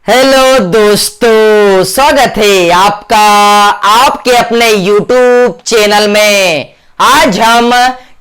Hello दोस्तों, स्वागत है आपका आपके अपने YouTube चैनल में। आज हम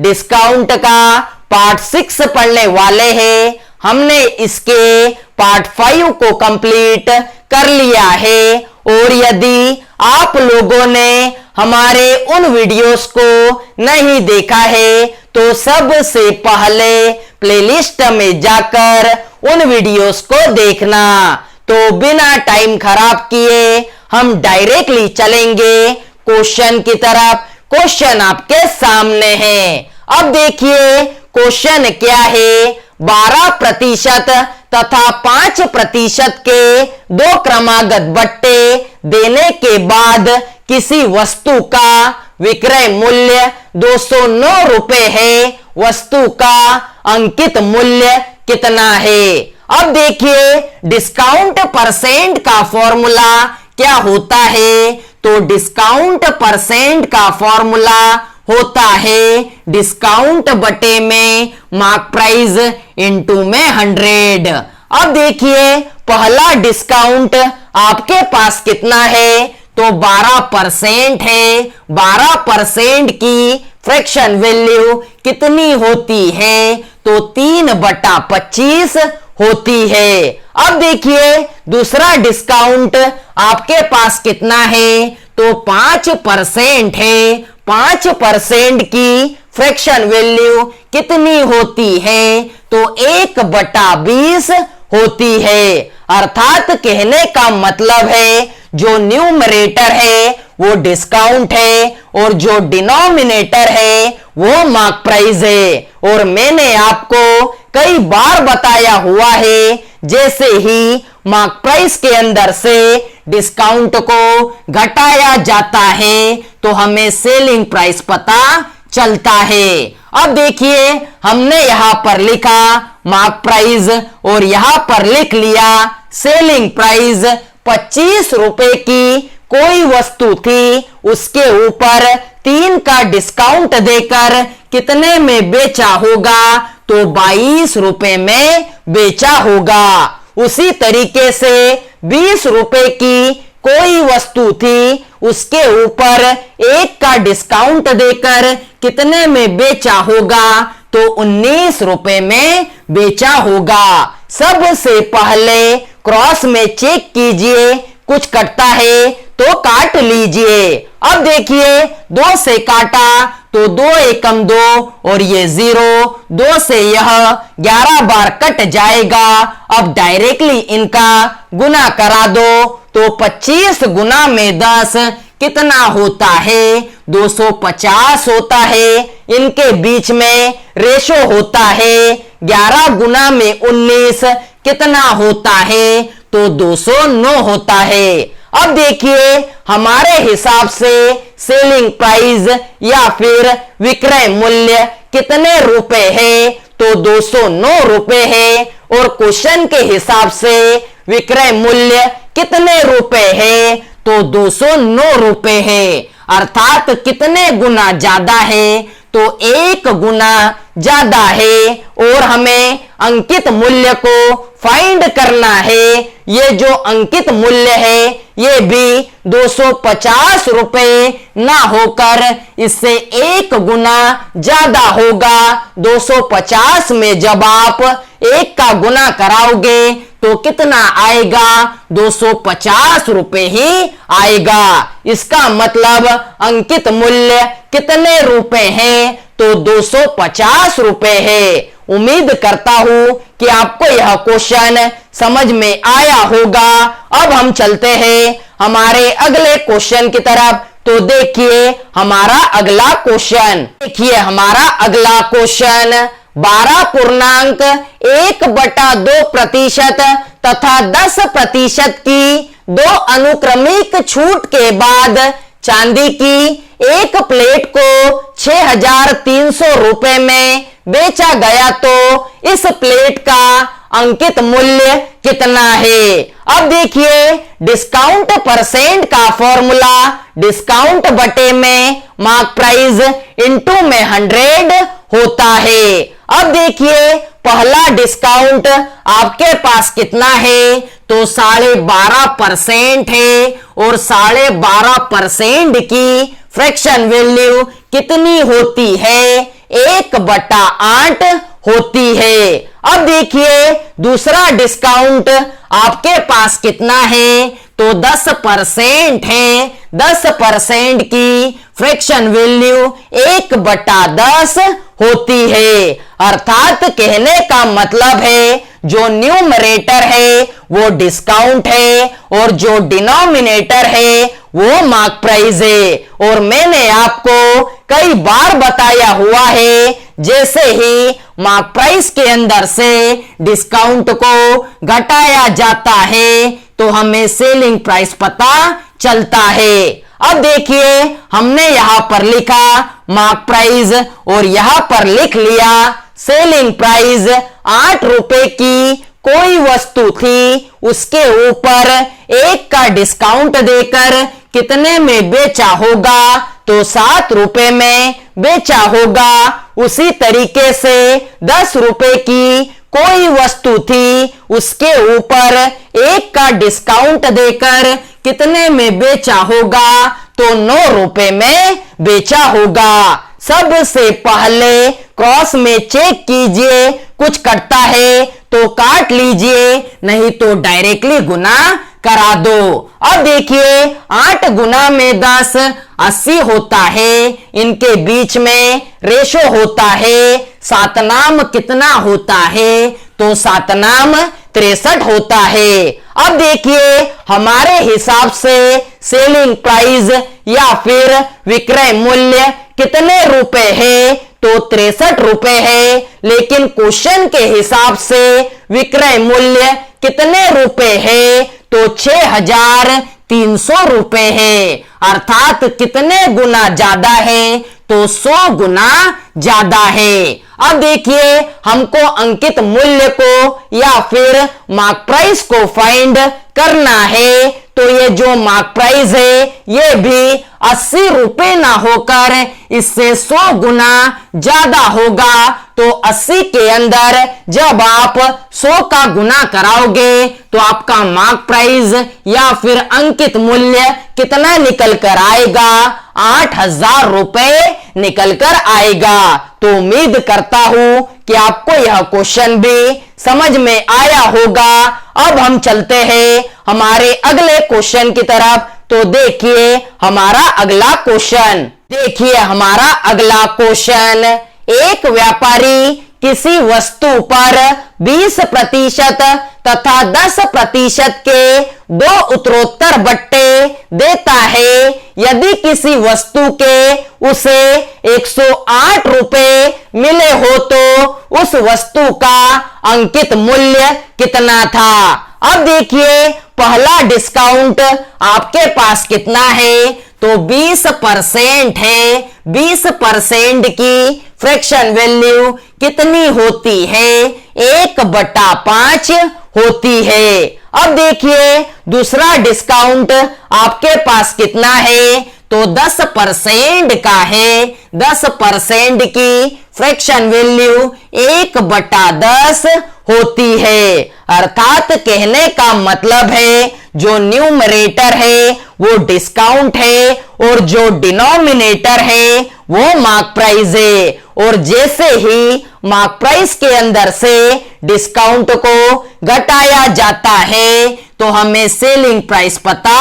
डिस्काउंट का पार्ट 6 पढ़ने वाले हैं। हमने इसके पार्ट 5 को कंप्लीट कर लिया है और यदि आप लोगों ने हमारे उन वीडियोस को नहीं देखा है तो सबसे पहले प्लेलिस्ट में जाकर उन वीडियोस को देखना। तो बिना टाइम खराब किए हम डायरेक्टली चलेंगे क्वेश्चन की तरफ। क्वेश्चन आपके सामने है। अब देखिए क्वेश्चन क्या है। 12% तथा 5% के दो क्रमागत बट्टे देने के बाद किसी वस्तु का विक्रय मूल्य 209 रुपए है। वस्तु का अंकित मूल्य कितना है? अब देखिए डिस्काउंट परसेंट का फॉर्मूला क्या होता है। तो डिस्काउंट परसेंट का फॉर्मूला होता है डिस्काउंट बटे में मार्क प्राइस इनटू में 100। अब देखिए पहला डिस्काउंट आपके पास कितना है? तो 12% है। 12% की फ्रैक्शन वैल्यू कितनी होती है? तो 3/25 होती है। अब देखिए दूसरा डिस्काउंट आपके पास कितना है? तो 5% है। 5% की फ्रैक्शन वैल्यू कितनी होती है? तो 1/20 होती है। अर्थात कहने का मतलब है जो न्यूमरेटर है वो डिस्काउंट है और जो डिनोमिनेटर है वो मार्क प्राइस है। और मैंने आपको कई बार बताया हुआ है जैसे ही मार्क प्राइस के अंदर से डिस्काउंट को घटाया जाता है तो हमें सेलिंग प्राइस पता चलता है। अब देखिए हमने यहां पर लिखा मार्क प्राइस और यहां पर लिख लिया सेलिंग प्राइस। 25 रुपए की कोई वस्तु थी, उसके ऊपर 3 का डिस्काउंट देकर कितने में बेचा होगा? तो 22 रुपए में बेचा होगा। उसी तरीके से 20 रुपए की कोई वस्तु थी, उसके ऊपर 1 का डिस्काउंट देकर कितने में बेचा होगा? तो 19 रुपए में बेचा होगा। सबसे पहले क्रॉस में चेक कीजिए, कुछ कटता है तो काट लीजिए। अब देखिए 2 से काटा तो 2 एकम 2 और ये 0। 2 से यह 11 बार कट जाएगा। अब डायरेक्टली इनका गुना करा दो तो 25 गुना में 10 कितना होता है? 250 होता है। इनके बीच में रेशो होता है 11 गुना में 19 कितना होता है? तो 209 होता है। अब देखिए हमारे हिसाब से सेलिंग प्राइस या फिर विक्रय मूल्य कितने रुपए है? तो 209 रुपए है। और क्वेश्चन के हिसाब से विक्रय मूल्य कितने रुपए है? तो 209 रुपए है। अर्थात कितने गुना ज्यादा है? तो 1 गुना ज्यादा है। और हमें अंकित मूल्य को फाइंड करना है। ये जो अंकित मूल्य है ये भी 250 रुपए ना होकर इससे 1 गुना ज्यादा होगा। 250 में जब आप 1 का गुना कराओगे तो कितना आएगा? 250 रुपए ही आएगा। इसका मतलब अंकित मूल्य कितने रुपए हैं? तो 250 रुपए है। उम्मीद करता हूं कि आपको यह क्वेश्चन समझ में आया होगा। अब हम चलते हैं हमारे अगले क्वेश्चन की तरफ। तो देखिए हमारा अगला क्वेश्चन। देखिए हमारा अगला क्वेश्चन 12.1/2% तथा 10% की 2 अनुक्रमिक छूट के बाद चांदी की एक प्लेट को 6,300 रुपए में बेचा गया तो इस प्लेट का अंकित मूल्य कितना है? अब देखिए डिस्काउंट परसेंट का फॉर्मूला डिस्काउंट बटे में मार्क प्राइस इनटू में 100 होता है। अब देखिए पहला डिस्काउंट आपके पास कितना है, तो 12.5% है और 12.5% की फ्रैक्शन वैल्यू कितनी होती है, 1/8 होती है। अब देखिए दूसरा डिस्काउंट आपके पास कितना है, तो 10% है। 10% की फ्रैक्शन वैल्यू 1/10 होती है। अर्थात कहने का मतलब है जो न्यूमरेटर है वो डिस्काउंट है और जो डिनोमिनेटर है वो मार्क प्राइस है। और मैंने आपको कई बार बताया हुआ है, जैसे ही मार्क प्राइस के अंदर से डिस्काउंट को घटाया जाता है तो हमें सेलिंग प्राइस पता चलता है। अब देखिए हमने यहां पर लिखा मार्क प्राइस और यहां पर लिख लिया सेलिंग प्राइस। 8 रुपए की कोई वस्तु थी, उसके ऊपर 1 का डिस्काउंट देकर कितने में बेचा होगा, तो 7 रुपए में बेचा होगा। उसी तरीके से 10 रुपए की कोई वस्तु थी, उसके ऊपर 1 का डिस्काउंट देकर कितने में बेचा होगा, तो 9 रुपए में बेचा होगा। सबसे पहले क्रॉस में चेक कीजिए, कुछ कटता है तो काट लीजिए, नहीं तो डायरेक्टली गुना करा दो। अब देखिए 8 गुना में 10 80 होता है, इनके बीच में रेशो होता है। 7 नाम कितना होता है, तो 7 नाम 63 होता है। अब देखिए हमारे हिसाब से सेलिंग प्राइस या फिर विक्रय मूल्य कितने रुपए है, तो 63 रुपए है। लेकिन क्वेश्चन के हिसाब से विक्रय मूल्य कितने रुपए है, तो 6300 रुपए है। अर्थात कितने गुना ज्यादा है, तो 100 गुना ज्यादा है। अब देखिए हमको अंकित मूल्य को या फिर मार्क प्राइस को फाइंड करना है, तो ये जो मार्क प्राइस है ये भी 80 रुपए ना होकर इससे 100 गुना ज्यादा होगा। तो 80 के अंदर जब आप 100 का गुना कराओगे तो आपका मार्क प्राइस या फिर अंकित मूल्य कितना निकल कर आएगा, 8000 रुपए निकल कर आएगा। तो उम्मीद करता हूं कि आपको यह क्वेश्चन भी समझ में आया होगा। अब हम चलते हैं हमारे अगले क्वेश्चन की तरफ। तो देखिए हमारा अगला क्वेश्चन, देखिए हमारा अगला क्वेश्चन, एक व्यापारी किसी वस्तु पर 20% तथा 10% के 2 उत्तरोत्तर बट्टे देता है। यदि किसी वस्तु के उसे 108 रुपए मिले हो तो उस वस्तु का अंकित मूल्य कितना था। अब देखिए पहला डिस्काउंट आपके पास कितना है, तो 20% है। 20% की फ्रैक्शन वैल्यू कितनी होती है, 1/5 होती है। अब देखिए दूसरा डिस्काउंट आपके पास कितना है, तो 10% का है। 10% की फ्रैक्शन वैल्यू 1/10 होती है। अर्थात कहने का मतलब है जो न्यूमरेटर है वो डिस्काउंट है और जो डिनोमिनेटर है वो मार्क प्राइस है। और जैसे ही मार्क प्राइस के अंदर से डिस्काउंट को घटाया जाता है तो हमें सेलिंग प्राइस पता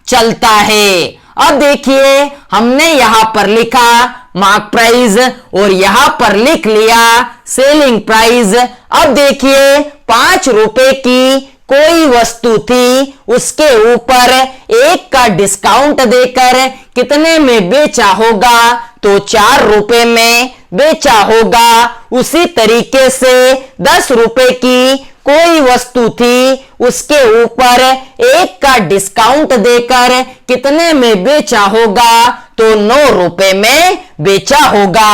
चलता है। अब देखिए हमने यहां पर लिखा मार्क प्राइस और यहां पर लिख लिया सेलिंग प्राइस। अब देखिए 5 रुपए की कोई वस्तु थी, उसके ऊपर 1 का डिस्काउंट देकर कितने में बेचा होगा, तो 4 रुपए में बेचा होगा। उसी तरीके से 10 रुपए की कोई वस्तु थी, उसके ऊपर 1 का डिस्काउंट देकर कितने में बेचा होगा, तो 9 रुपए में बेचा होगा।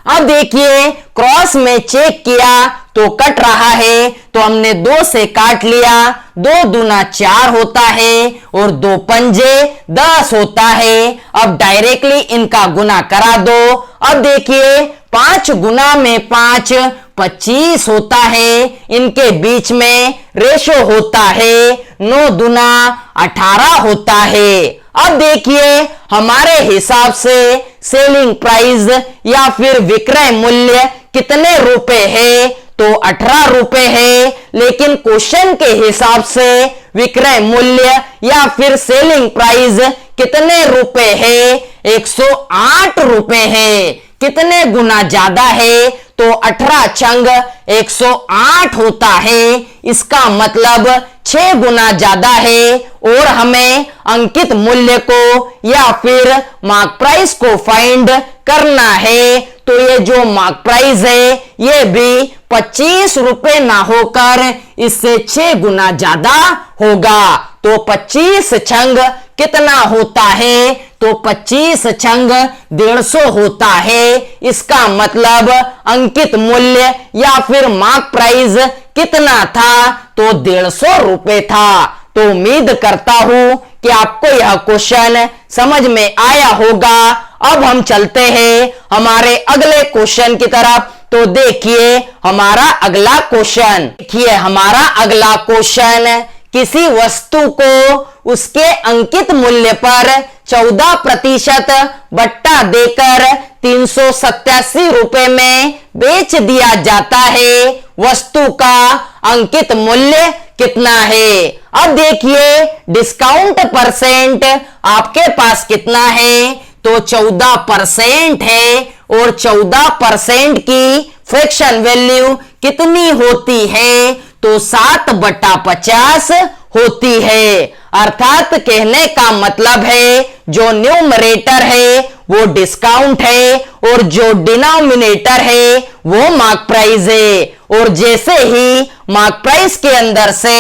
अब देखिए क्रॉस में चेक किया तो कट रहा है, तो हमने 2 से काट लिया। 2 दूना 4 होता है और 2 पंजे 10 होता है। अब डायरेक्टली इनका गुना करा दो। अब देखिए 5 गुना में 5 25 होता है। इनके बीच में रेशो होता है 9 दूना 18 होता है। अब देखिए हमारे हिसाब से सेलिंग प्राइस या फिर विक्रय मूल्य कितने रुपए है, तो 18 रुपए है। लेकिन क्वेश्चन के हिसाब से विक्रय मूल्य या फिर सेलिंग प्राइस कितने रुपए है, 108 रुपए है। कितने गुना ज्यादा है, तो 18 छंग 108 होता है। इसका मतलब 6 गुना ज्यादा है और हमें अंकित मूल्य को या फिर मार्क प्राइस को फाइंड करना है। तो ये जो मार्क प्राइस है ये भी 25 रुपए ना होकर इससे 6 गुना ज्यादा होगा। तो 25 छंग कितना होता है, तो 25 छंग 150 होता है। इसका मतलब अंकित मूल्य या फिर मार्क प्राइस कितना था, तो 150 रुपए था। तो उम्मीद करता हूं कि आपको यह क्वेश्चन समझ में आया होगा। अब हम चलते हैं हमारे अगले क्वेश्चन की तरफ। तो देखिए हमारा अगला क्वेश्चन, किसी वस्तु को उसके अंकित मूल्य पर 14% बट्टा देकर 387 रुपए में बेच दिया जाता है। वस्तु का अंकित मूल्य कितना है? अब देखिए डिस्काउंट परसेंट आपके पास कितना है, तो 14% है और 14% की फ्रैक्शन वैल्यू कितनी होती है, तो 7/50 होती है। अर्थात कहने का मतलब है जो न्यूमरेटर है वो डिस्काउंट है और जो डिनोमिनेटर है वो मार्क प्राइस है। और जैसे ही मार्क प्राइस के अंदर से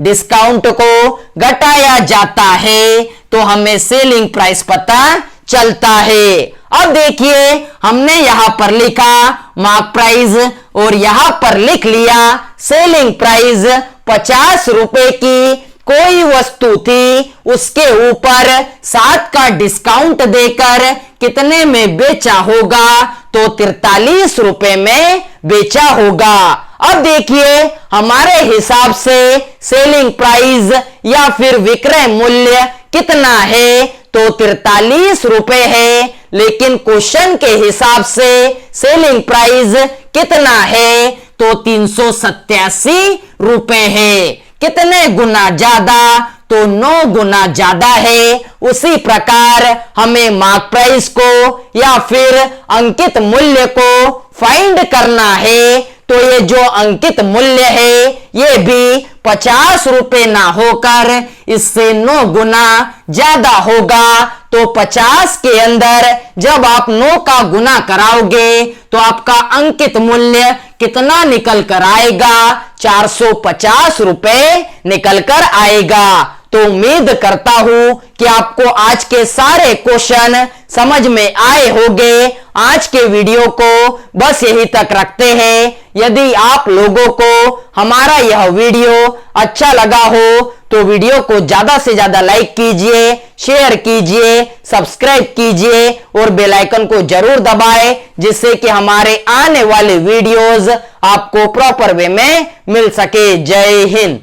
डिस्काउंट को घटाया जाता है तो हमें सेलिंग प्राइस पता चलता है। अब देखिए हमने यहां पर लिखा मार्क प्राइस और यहां पर लिख लिया सेलिंग प्राइस। 50 रुपए की कोई वस्तु थी, उसके ऊपर 7 का डिस्काउंट देकर कितने में बेचा होगा, तो 43 रुपए में बेचा होगा। अब देखिए हमारे हिसाब से सेलिंग प्राइस या फिर विक्रय मूल्य कितना है, तो 43 रुपए है। लेकिन क्वेश्चन के हिसाब से सेलिंग प्राइस कितना है, तो 387 रुपए है। कितने गुना ज्यादा, तो 9 गुना ज्यादा है। उसी प्रकार हमें मार्क प्राइस को या फिर अंकित मूल्य को फाइंड करना है। तो ये जो अंकित मूल्य है ये भी 50 रुपए ना होकर इससे 9 गुना ज्यादा होगा। तो 50 के अंदर जब आप 9 का गुना कराओगे तो आपका अंकित मूल्य कितना निकल कर आएगा, 450 रुपए निकल कर आएगा। तो उम्मीद करता हूं कि आपको आज के सारे क्वेश्चन समझ में आए होंगे। आज के वीडियो को बस यही तक रखते हैं। यदि आप लोगों को हमारा यह वीडियो अच्छा लगा हो तो वीडियो को ज्यादा से ज्यादा लाइक कीजिए, शेयर कीजिए, सब्सक्राइब कीजिए और बेल आइकन को जरूर दबाएं, जिससे कि हमारे आने वाले वीडियोस आपको प्रॉपर वे में मिल सके। जय हिंद।